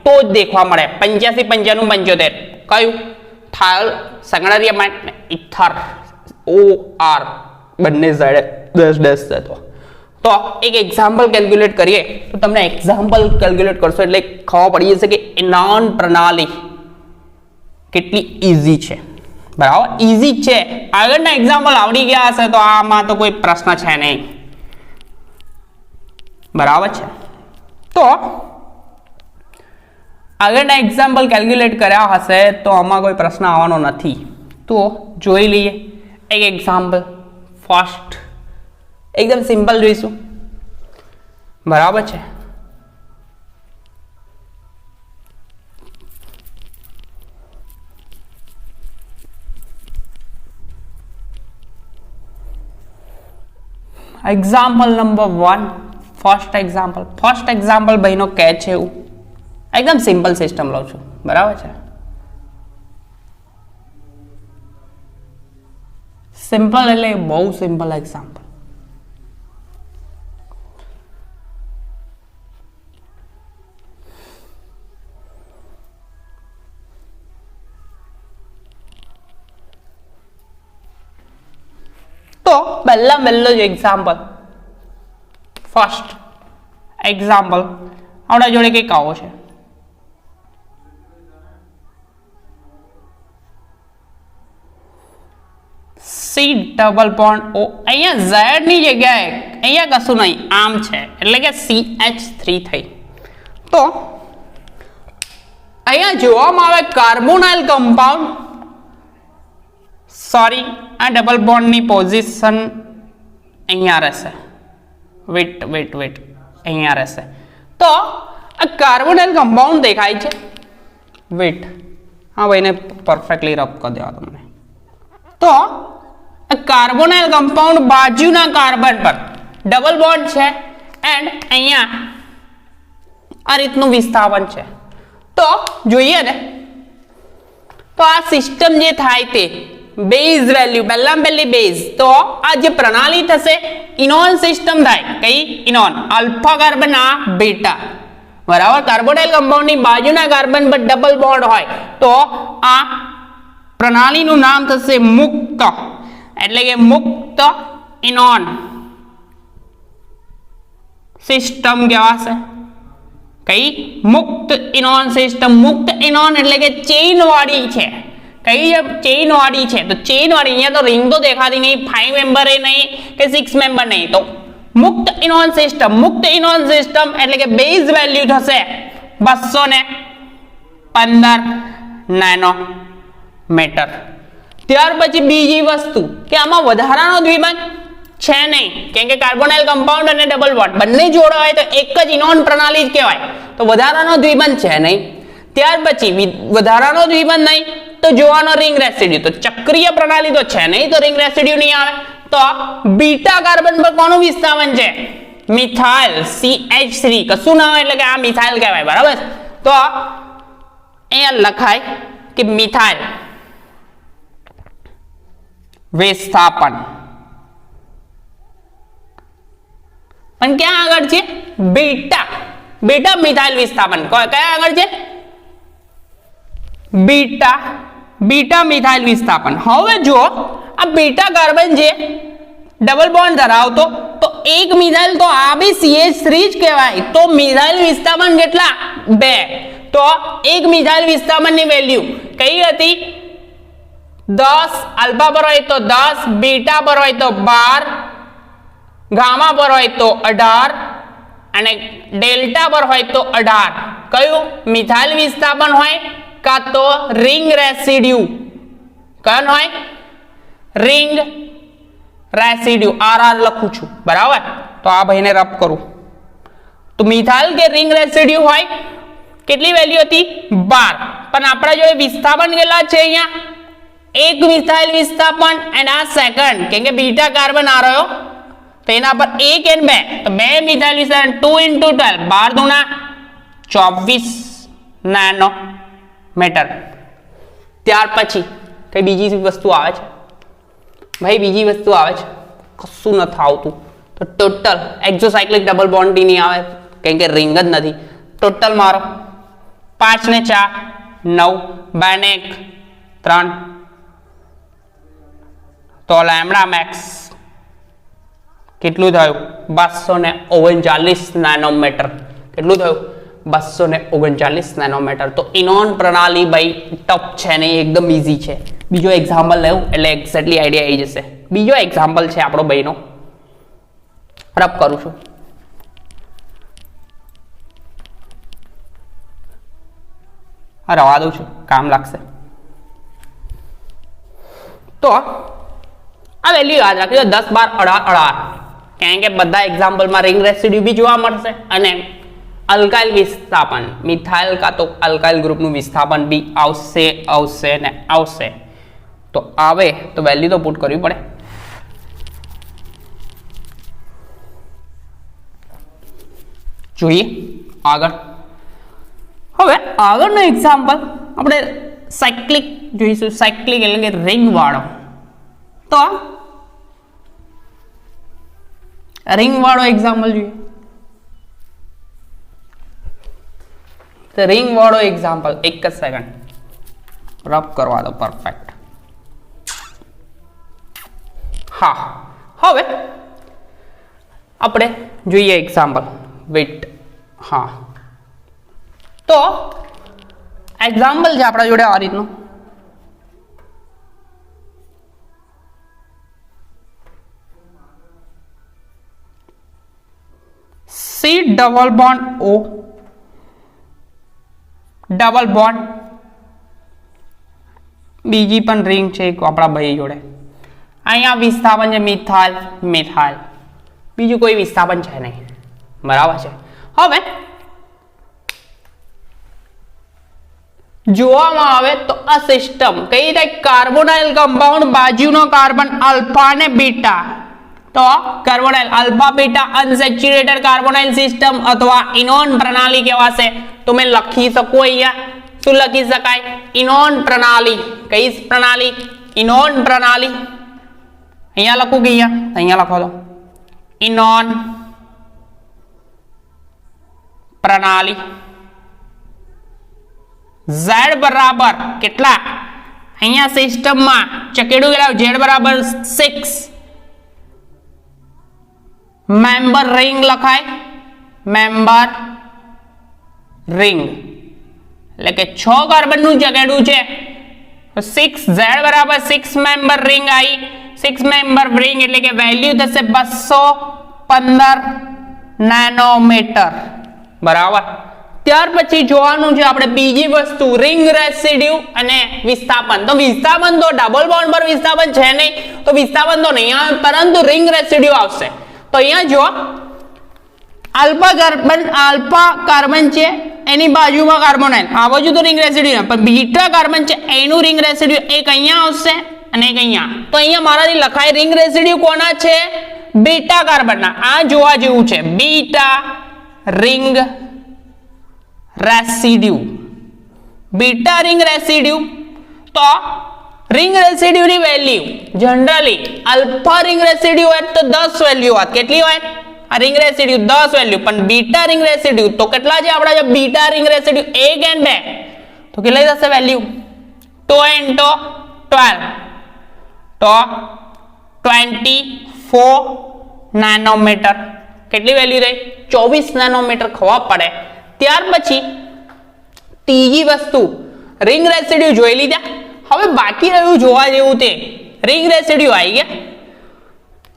તો જ દેખવા મળે. 85, 95, 75 કયું? થાયલ સંગણરિયા ઇથર OR બંને સાઈડે ડેશ ડેશ થતો. તો એક એક્ઝામ્પલ કેલ્ક્યુલેટ કરીએ તો તમને એક્ઝામ્પલ કેલ્ક્યુલેટ કરશો એટલે ખબર પડી જશે કે ઇનોન પ્રણાલી કેટલી ઈઝી છે. બરાબર, ઈઝી છે. આગળના એક્ઝામ્પલ આવડી ગયા હશે તો આમાં તો કોઈ પ્રશ્ન છે નહીં. બરાબર છે. તો આગળના એક્ઝામ્પલ કેલ્ક્યુલેટ કર્યા હશે તો આમાં કોઈ પ્રશ્ન આવવાનો નથી. તો જોઈ લઈએ એક એક્ઝામ્પલ. ફર્સ્ટ એકદમ સિમ્પલ જોઈશું. બરાબર છે. Example number 1. ફર્સ્ટ એક્ઝામ્પલ ભાઈનો કે છે એવું એકદમ સિમ્પલ સિસ્ટમ લઉં છું. બરાબર છે. સિમ્પલ એટલે બહુ સિમ્પલ એક્ઝામ્પલ. તો પહેલો જ એક્ઝામ્પલ, ફર્સ્ટ એક્ઝામ્પલ આપણા જોડે કંઈક આવો છે. C double bond O. અહીંયા Z ની જગ્યાએ અહીંયા કશું નહીં, આમ છે એટલે કે CH3 થઈ. તો અહીંયા જોવામાં આવે કાર્બોનાઇલ કમ્પાઉન્ડ, સોરી આ ડબલ બોન્ડની પોઝિશન અહીંયા રહેશે. વેટ અહીંયા રહેશે. તો આ કાર્બોનાઇલ કમ્પાઉન્ડ દેખાય છે. વેટ, હા ભાઈને પરફેક્ટલી રબ કરી દેવા તમને. તો કાર્બોનાઇલ કમ્પાઉન્ડ બાજુના કાર્બન પર ડબલ બોન્ડ છે એન્ડ અહીંયા આ રીતનું વિસ્થાપન છે. તો જોઈએ ને, તો આ સિસ્ટમ જે થાય તે બેઝ વેલ્યુ પહેલી બેઝ, તો આ જે પ્રણાલી થશે ઇનોન સિસ્ટમ થાય. કઈ ઇનોન? આલ્ફા કાર્બન આ બીટા. બરાબર, કાર્બોનાઇલ કમ્પાઉન્ડની બાજુના કાર્બન પર ડબલ બોન્ડ હોય તો આ પ્રણાલીનું નામ થશે મુક્ત, એટલે કે મુક્ત ઇનોન સિસ્ટમ કહેવાશે. કઈ? મુક્ત ઇનોન સિસ્ટમ. મુક્ત ઇનોન એટલે કે ચેઇન વાળી છે. કઈ ચેઇન વાળી છે? તો ચેઇન વાળી. અહીંયા તો રિંગ તો દેખાતી નહીં, 5 મેમ્બર નહીં કે 6 મેમ્બર નહીં, તો મુક્ત ઇનોન સિસ્ટમ એટલે કે બેઝ વેલ્યુ થશે 215 નેનોમીટર. ત્યાર પછી બીજી વસ્તુ કે આમાં વધારાનો દ્વિબંધ છે નહીં, કેમ કે કાર્બોનાઇલ કમ્પાઉન્ડ અને ડબલ બોન્ડ બંને જોડો હોય તો એક જ ઇનોન પ્રણાલી જ કહેવાય, તો વધારાનો દ્વિબંધ છે નહીં. ત્યાર પછી વધારાનો દ્વિબંધ નહીં તો જોવાનો રિંગ રેસિડ્યુ, તો ચક્રીય પ્રણાલી તો છે નહીં, તો રિંગ રેસિડ્યુ નહીં આવે. તો બીટા કાર્બન પર કોનું વિસ્થાપન છે? મિથાઇલ CH3, કશું ના હોય એટલે કે આ મિથાઇલ કહેવાય, બરાબર. તો અહીંયા લખાય કે મિથાઇલ વિસ્થાપન, પણ ક્યાં આગળ છે? બીટા મિથાઇલ વિસ્થાપન કયા આગળ છે? બીટા મિથાઇલ વિસ્થાપન. હવે જો આ બીટા કાર્બન છે ડબલ બોન્ડ ધરાવતો, તો એક મિથાઇલ તો આ બી CH3 જ કહેવાય, તો મિથાઇલ વિસ્થાપન કેટલા? 2. તો એક મિથાઇલ વિસ્થાપનની વેલ્યુ કઈ હતી? 10. અલ્ફા પર હોય તો 10, બીટા પર હોય તો 12, ગામા પર હોય તો 18 અને ડેલ્ટા પર હોય તો 18. કયું મિથાઇલ વિસ્થાપન હોય કાં તો રિંગ રેસિડ્યુ? કયું હોય? Ring residue. RR લખું છું, બરાબર. તો આ ભાઈને રબ કરું તો મિથાઇલ કે રિંગ રેસિડ્યુ હોય. કેટલી વેલ્યુ હતી? 12. પણ આપણા જોડે વિસ્થાપન કેટલા છે? અહીંયા એક મિથાઇલ વિસ્થાપન અને આ સેકન્ડ, કેમ કે બીટા કાર્બન આ રહ્યો તો એના પર 1 અને 2, તો 2 મિથાઇલ વિસ્થાપન 2 × 12, 12 × 24 નેનોમીટર. ત્યાર પછી કઈ બીજી વસ્તુ આવે છે? ભાઈ બીજી વસ્તુ આવે છે, કશું નથી આવતું. તો ટોટલ એક્ઝોસાયક્લિક ડબલ બોન્ડ નહીં આવે, કેમ કે રિંગ જ નથી. ટોટલ મારો 5 ને 4 9, 2 ને 1 3, તો લેમ્ડા મેક્સ કેટલું થયું? 239 નેનોમીટર. કેટલું થયું? 239 નેનોમીટર. તો ઇનોન પ્રણાલી ભાઈ ટફ છે નહીં, એકદમ ઈઝી છે. બીજો એક્ઝામ્પલ લેવું એટલે એક્ઝેક્ટલી આઈડિયા આવી જશે. બીજો એક્ઝામ્પલ છે આપણો ભાઈનો, રબ કરું છું. હા, રવા દઉં છું, કામ લાગશે. તો આ વેલ્યુ યાદ રાખજો, 10 12 18, કારણ કે બધા એક્ઝામ્પલમાં રિંગ રેસિડ્યુ બી જોવા મળશે અને અલ્કાઇલ વિસ્થાપન, મિથાઇલ કા તો અલ્કાઇલ ગ્રુપનું વિસ્થાપન બી આવશે. તો આવે તો વેલ્યુ તો પુટ કરવી પડે. જોઈએ આગળ. હવે આગળનો એક્ઝામ્પલ આપણે સાયક્લિક જોઈશું. સાયક્લિક એટલે કે રિંગ વાળો. તો રિંગ વાળો એક્ઝામ્પલ જોઈએ. તો રિંગ વાળો એક્ઝામ્પલ, એક જ સેકન્ડ રબ કરવા દો. પરફેક્ટ. હા, હવે આપણે જોઈએ એક્ઝામ્પલ. વેટ. હા, તો એક્ઝામ્પલ છે આપણા જોડે આ રીતનું. C double bond O double bond, બીજી પણ રિંગ છે આપણા ભાઈ જોડે. અહીંયા વિસ્થાપન છે મિથાઇલ, બીજું કોઈ વિસ્થાપન છે નહીં, બરાબર છે. હવે જોવામાં આવે તો આ સિસ્ટમ કઈ રીતે? કાર્બોનાઇલ કમ્પાઉન્ડ, બાજુનો કાર્બન અલ્ફા અને બીટા. તો કાર્બોનાઇલ અલ્ફા બીટા અનસેચ્યુરેટેડ કાર્બોનાઇલ સિસ્ટમ અથવા ઇનોન પ્રણાલી કહેવાશે. તો મેં લખી શકું અહીંયા, શું લખી શકાય? ઇનોન પ્રણાલી. કઈ પ્રણાલી? ઇનોન પ્રણાલી. અહીંયા લખું કે અહીંયા લખો તો ઇનોન પ્રણાલી. Z બરાબર કેટલા? અહીંયા સિસ્ટમમાં ચકેડું કેટલા? Z બરાબર 6. મેમ્બર રિંગ લખાય, મેમ્બર રિંગ એટલે કે 6 કાર્બન નું ચકેડું છે. 6 Z બરાબર 6 મેમ્બર રિંગ આવી. 6 મેમ્બર રિંગ એટલે કે વેલ્યુ થશે 200 15 નેનોમીટર બરાબર. ત્યાર પછી જોવાનું છે આપણે બીજી વસ્તુ રિંગ રેસિડ્યુ અને વિસ્થાપન. તો વિસ્થાપન તો ડબલ બોન્ડ પર વિસ્થાપન છે નહીં, તો વિસ્થાપન તો નહીં આવે, પરંતુ રિંગ રેસિડ્યુ આવશે. તો અહીંયા જો આલ્ફા કાર્બન છે એની બાજુમાં કાર્બોનાઇલ, આ બાજુ તો રિંગ રેસિડ્યુ પણ બીટા કાર્બન છે એનું રિંગ રેસિડ્યુ એક અહીંયા આવશે અને એક અહીંયા. તો અહીંયા મારાથી લખાય રિંગ રેસિડ્યુ કોના છે? બીટા કાર્બનના. આ જોવા જેવું છે, beta ring residue, beta ring residue. તો રિંગ રેસિડ્યુ ની value generally alpha ring residue હોય તો 10 વેલ્યુ હોત. કેટલી હોય આ રિંગ રેસિડ્યુ? 10 વેલ્યુ. પણ બીટા રિંગ રેસિડ્યુ તો કેટલા છે આપણા? જે બીટા રિંગ રેસિડ્યુ 1 અને 2 તો કેટલી થશે વેલ્યુ? 2 into 12 તો 24 નેનોમીટર. કેટલી વેલ્યુ રહી? 24 નેનોમીટર ખબર પડે. ત્યાર પછી ત્રીજી વસ્તુ રિંગ રેસિડ્યુ જોઈ લીધા. હવે બાકી રહ્યું જોવા જેવું તે રિંગ રેસિડ્યુ આવી ગયા.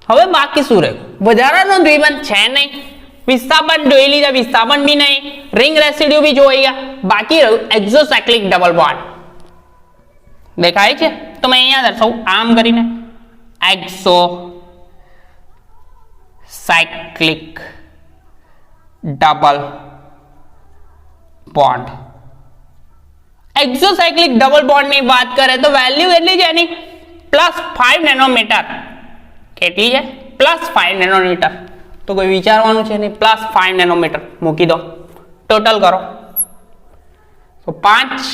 હવે બાકી શું રહ્યું? વધારાનો દ્વિબંધ છે નહીં, વિસ્થાપન જોઈ લીધા, વિસ્થાપન બી નહીં, રિંગ રેસિડ્યુ બી જોઈ ગયા. બાકી રહ્યું એક્ઝોસાયક્લિક ડબલ બોન્ડ. દેખાય છે? તો મેં અહીંયા દર્શાવું આમ કરીને એક્ઝોસાયક્લિક ડબલ બોન્ડ. એક્ઝોસાયક્લિક ડબલ બોન્ડ ની વાત કરે તો વેલ્યુ કેટલી છે એની? +5 નેનોમીટર. કેટલી છે? +5 નેનોમીટર. તો કોઈ વિચારવાનું છે નહીં, +5 નેનોમીટર મૂકી દો. ટોટલ કરો તો 5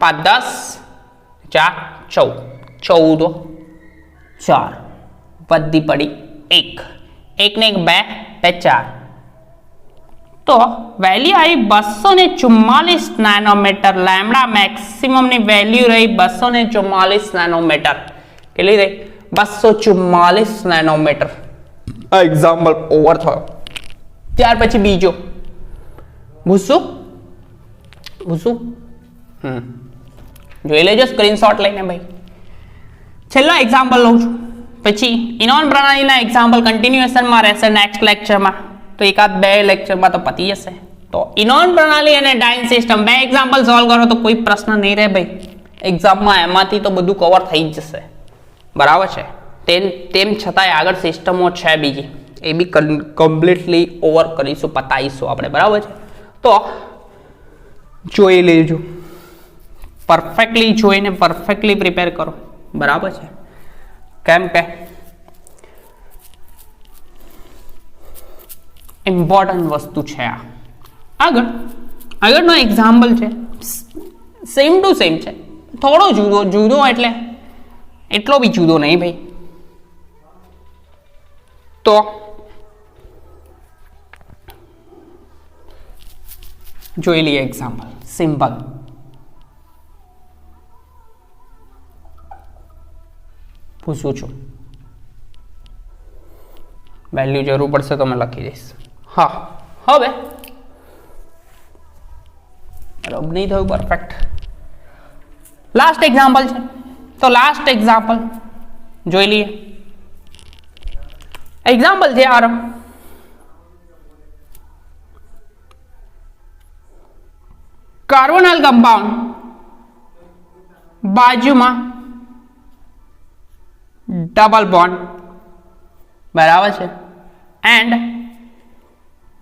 5 10 4 14 4 વધી પડી 1 1 ને 1 2 2 4 તો વેલ્યુ આવી 244 નેનોમીટર. લેમ્ડા મેક્સિમમ ની વેલ્યુ રહી 244 નેનોમીટર. કેટલી રહી? 244 નેનોમીટર. આ એક્ઝામ્પલ ઓવર થયો. ત્યાર પછી બીજો ભૂસું જોઈ લેજો સ્ક્રીનશોટ લઈને ભાઈ. છેલ્લો એક્ઝામ્પલ લઉં છું, પછી ઇનોન પ્રણાલીના એક્ઝામ્પલ કન્ટિન્યુએશનમાં રહેશે નેક્સ્ટ લેક્ચરમાં. તો એકાદ 2 લેક્ચરમાં તો પતી જશે. તો ઇનોન પ્રણાલી અને ડાઇન સિસ્ટમ 2 એક્ઝામ્પલ સોલ્વ કરો તો કોઈ પ્રશ્ન નહીં રહે ભાઈ. એક્ઝામમાં એમાંથી તો બધું કવર થઈ જ જશે. બરાબર છે? તેમ છતાંય આગળ સિસ્ટમો છે બીજી, એ બી કમ્પ્લીટલી ઓવર કરીશું, પતાવીશું આપણે. બરાબર છે? તો જોઈ લેજો, પરફેક્ટલી જોઈને પરફેક્ટલી પ્રિપેર કરો. બરાબર છે? કેમ કે ઇમ્પોર્ટન્ટ વસ્તુ છે આ. આગળનો એક્ઝામ્પલ છે સેમ ટુ સેમ છે, થોડો જુદો એટલે એટલો બી જુદો નહીં ભાઈ. તો જોઈ લઈએ એક્ઝામ્પલ. સિમ્પલ. પૂછું છું, વેલ્યુ જરૂર પડશે તો મેં લખી દઈશ. હા, હવે રબ નહીં થયું પરફેક્ટ. લાસ્ટ એક્ઝામ્પલ છે, તો લાસ્ટ એક્ઝામ્પલ જોઈ લઈએ. એક્ઝામ્પલ છે આ કાર્બોનાઇલ કમ્પાઉન્ડ બાજુમાં ડબલ બોન્ડ. બરાબર છે? એન્ડ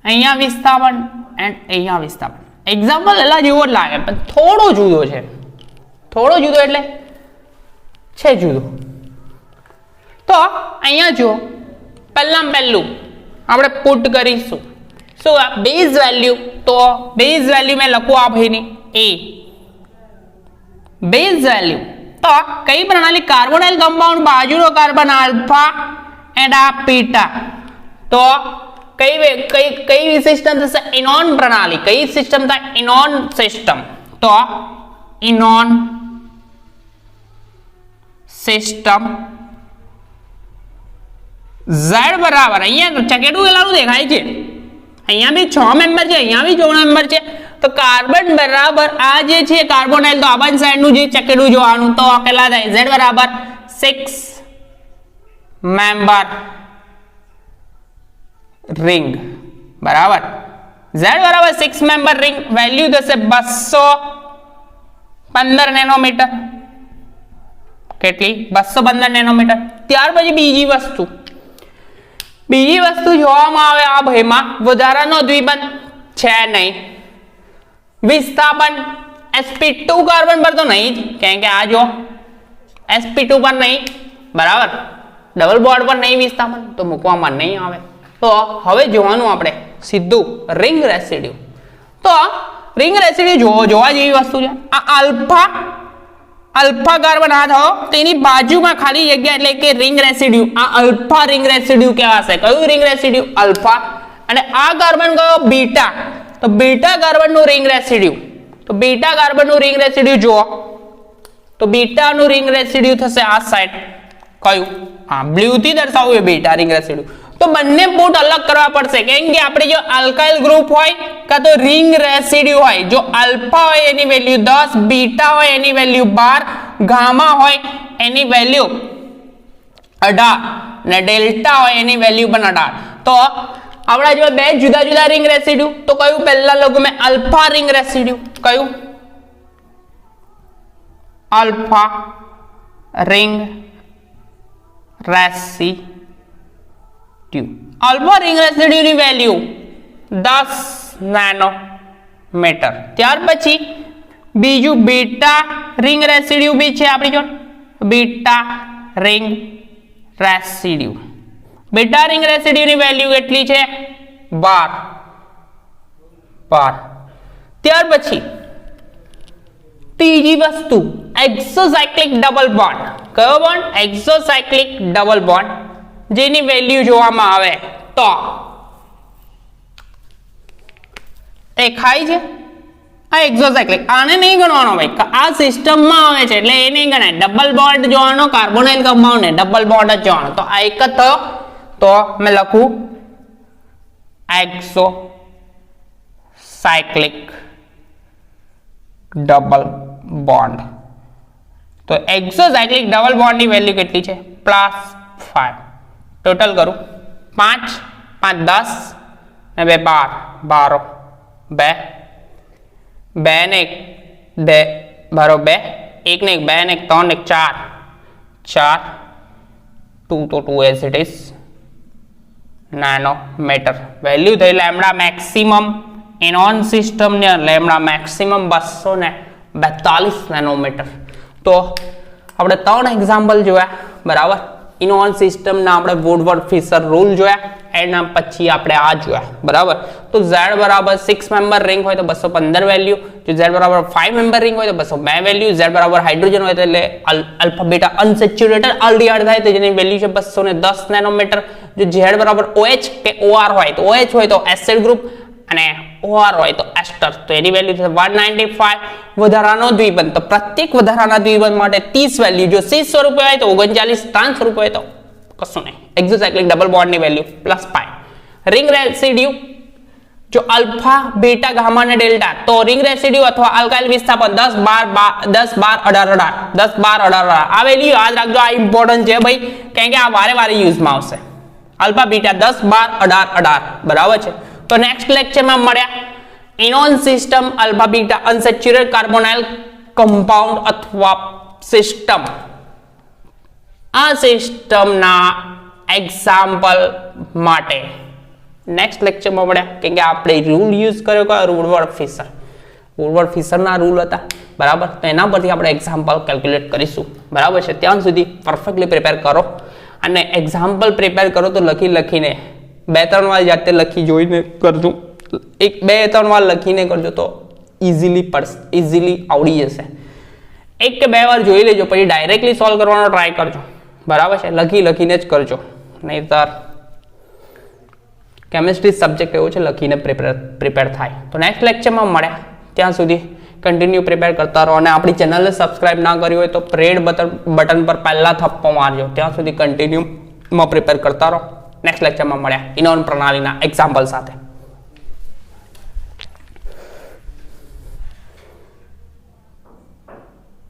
અહીંયા વિસ્થાપન એન્ડ અહીંયા વિસ્થાપન. એક્ઝામ્પલ એલા જેવો જ લાગે પણ થોડો જુદો છે. થોડો જુદો એટલે છે જુદો. તો અહીંયા જો પહેલું આપણે પુટ કરીશું શું? Base value. તો બેઝ વેલ્યુ મેં લખું આ ભાઈની A. બેઝ વેલ્યુ તો કઈ પ્રણાલી? કાર્બોનાઇલ કમ્પાઉન્ડ બાજુનો કાર્બન આલ્ફા એન્ડ આ બીટા. તો કઈ સિસ્ટમ થશે? ઇનોન પ્રણાલી. કઈ સિસ્ટમ થાય? ઇનોન સિસ્ટમ. તો ઇનોન સિસ્ટમ Z બરાબર અહીંયા ચકેડું એલાનું દેખાય છે, અહીંયા બી 6 મેમ્બર છે, અહીંયા બી 6 મેમ્બર છે. તો કાર્બન બરાબર આ જે છે કાર્બોનાઇલ, તો આ સાઈડનું જે ચકેડું જોવાનું, તો કેટલા થાય? Z બરાબર 6 મેમ્બર રિંગ બરાબર z બરાબર 6 મેમ્બર રિંગ વેલ્યુ થશે 215 નેનોમીટર કેટલી 215 નેનોમીટર ત્યાર પછી બીજી વસ્તુ જોવામાં આવે આ ભાઈમાં વધારાનો દ્વિબંધ છે નહીં વિસ્થાપન sp2 કાર્બન પર તો નહીં જ કેમ કે આ જો sp2 પર નહીં બરાબર ડબલ બોન્ડ પર નહીં વિસ્થાપન તો મૂકવામાં નહીં આવે તો હવે જોવાનું આપણે સીધું રિંગ રેસિડ્યુ તો રિંગ રેસિડ્યુ જોવા જેવી વસ્તુ છે આ અલ્ફા કાર્બન આ થયો તેની બાજુમાં ખાલી જગ્યા એટલે કે રિંગ રેસિડ્યુ આ અલ્ફા રિંગ રેસિડ્યુ કહેવાશે કયું રિંગ રેસિડ્યુ અલ્ફા અને આ કાર્બન કયો બીટા તો બીટા કાર્બનનું રિંગ રેસિડ્યુ તો બીટા કાર્બનનું રિંગ રેસિડ્યુ જુઓ તો બીટાનું રિંગ રેસિડ્યુ થશે આ સાઈડ કયું હા બ્લુ થી દર્શાવ્યું એ બીટા રિંગ રેસિડ્યુ તો બંને પોર્ટ અલગ કરવા પડશે કેમ કે આપણે જો આલ્કાઇલ ગ્રુપ હોય કાં તો રિંગ રેસિડ્યુ હોય જો આલ્ફા હોય એની વેલ્યુ 10 બીટા હોય એની વેલ્યુ 12 ગામા હોય એની વેલ્યુ 18 ને ડેલ્ટા હોય એની વેલ્યુ પણ 18 તો આપણા જો બે જુદા જુદા રિંગ રેસિડ્યુ તો કયું પહેલા લખું મેં આલ્ફા રિંગ રેસિડ્યુ કયું alpha ring residue alpha ring residue ની વેલ્યુ 10 નેનોમીટર ત્યાર પછી બીજું બીટા રિંગ રેસિડ્યુ બી છે આપણી જોડે beta ring residue beta ring residue ની વેલ્યુ કેટલી છે 12 ત્યાર પછી ત્રીજી વસ્તુ એક્સોસાયક્લિક ડબલ બોન્ડ કયો બોન્ડ એક્સોસાયક્લિક ડબલ બોન્ડ જેની વેલ્યુ જોવામાં આવે તો દેખાય છે આ એક્સોસાયક્લિક આને નહીં ગણવાનો ભાઈ આ સિસ્ટમમાં આવે છે એટલે એ નહીં ગણાય ડબલ બોન્ડ જોવાનો કાર્બોનાઇલ કમ્પાઉન્ડ ને ડબલ બોન્ડ જ જોવાનો તો આ એક જ થયો તો મેં લખું એક્સોસાયક્લિક ડબલ બોન્ડ તો એક્સોસાયક્લિક ડબલ બોન્ડ ની વેલ્યુ કેટલી છે +5 ટોટલ કરું 5 5 10 ને 2 12 2 ને 1 2 2 1 ને 1 2 ને 1 3 ને 4 2 તો 2 as it is nanometre value થઈ લેમ્ડા મેક્સિમમ ઇનોન સિસ્ટમ ને લેમ્ડા મેક્સિમમ 242 નેનોમીટર તો આપણે 3 એક્ઝામ્પલ જોયા બરાબર ઇનોન સિસ્ટમ ના આપણે વુડવર્ડ ફિશર રૂલ જોયા એના પછી આપણે આ જોયા બરાબર તો z બરાબર 6 મેમ્બર રિંગ હોય તો 215 વેલ્યુ જો z બરાબર 5 મેમ્બર રિંગ હોય તો 202 વેલ્યુ z બરાબર હાઇડ્રોજન હોય તો એટલે આલ્ફા બીટા અનસેચ્યુરેટેડ આલ્ડીહાઇડ થાય તો જેની વેલ્યુ છે 210 નેનોમીટર જો z બરાબર OH કે OR હોય તો OH હોય તો એસિડ ગ્રુપ અને OR હોય તો એસ્ટર તો એની વેલ્યુ છે 195 વધારાનો દ્વિબંધ તો પ્રત્યેક વધારાના દ્વિબંધ માટે 30 વેલ્યુ જો C સ્વરૂપે હોય તો 39 3 સ્વરૂપે હોય તો કશું નહીં એક્સોસાયક્લિક ડબલ બોન્ડ ની વેલ્યુ +5 રિંગ રેસિડ્યુ જો આલ્ફા બીટા ગામા અને ડેલ્ટા તો રિંગ રેસિડ્યુ અથવા આલ્કાઇલ વિસ્થાપન 10 12 18 આ વેલ્યુ યાદ રાખજો આ ઇમ્પોર્ટન્ટ છે ભાઈ કારણ કે આ વારે યુઝમાં આવશે આલ્ફા બીટા 10 12 18 બરાબર છે તો નેક્સ્ટ લેક્ચરમાં મળ્યા enone system alpha beta unsaturated carbonyl compound અથવા સિસ્ટમ આ સિસ્ટમના એક્ઝામ્પલ માટે નેક્સ્ટ લેક્ચરમાં મળ્યા કેમ કે આપણે રૂલ યુઝ કર્યો કે વુડવર્ડ ફિશરના રૂલ હતા બરાબર તો એના પરથી આપણે એક્ઝામ્પલ કેલ્ક્યુલેટ કરીશું બરાબર છે ત્યાં સુધી પરફેક્ટલી પ્રિપેર કરો અને એક્ઝામ્પલ પ્રિપેર કરો તો લખીને 2-3 વાર જાતે લખી જોઈને કરજો 1-2-3 વાર લખીને કરજો તો ઇઝીલી આવડી જશે 1 કે 2 વાર જોઈ લેજો પછી ડાયરેક્ટલી સોલ્વ કરવાનો ટ્રાય કરજો બરાબર છે લખીને જ કરજો નહીતર કેમિસ્ટ્રી સબ્જેક્ટ એવો છે લખીને પ્રિપેર થાય તો નેક્સ્ટ લેક્ચરમાં મળ્યા ત્યાં સુધી કન્ટિન્યુ પ્રિપેર કરતા રહો અને આપણી ચેનલને સબસ્ક્રાઇબ ના કરી હોય તો રેડ બટન પર પહેલા થપ્પો મારજો ત્યાં સુધી કન્ટિન્યુમાં પ્રિપેર કરતા રહો નેક્સ્ટ લેક્ચરમાં મળ્યા ઇનોન પ્રણાલીના એક્ઝામ્પલ સાથે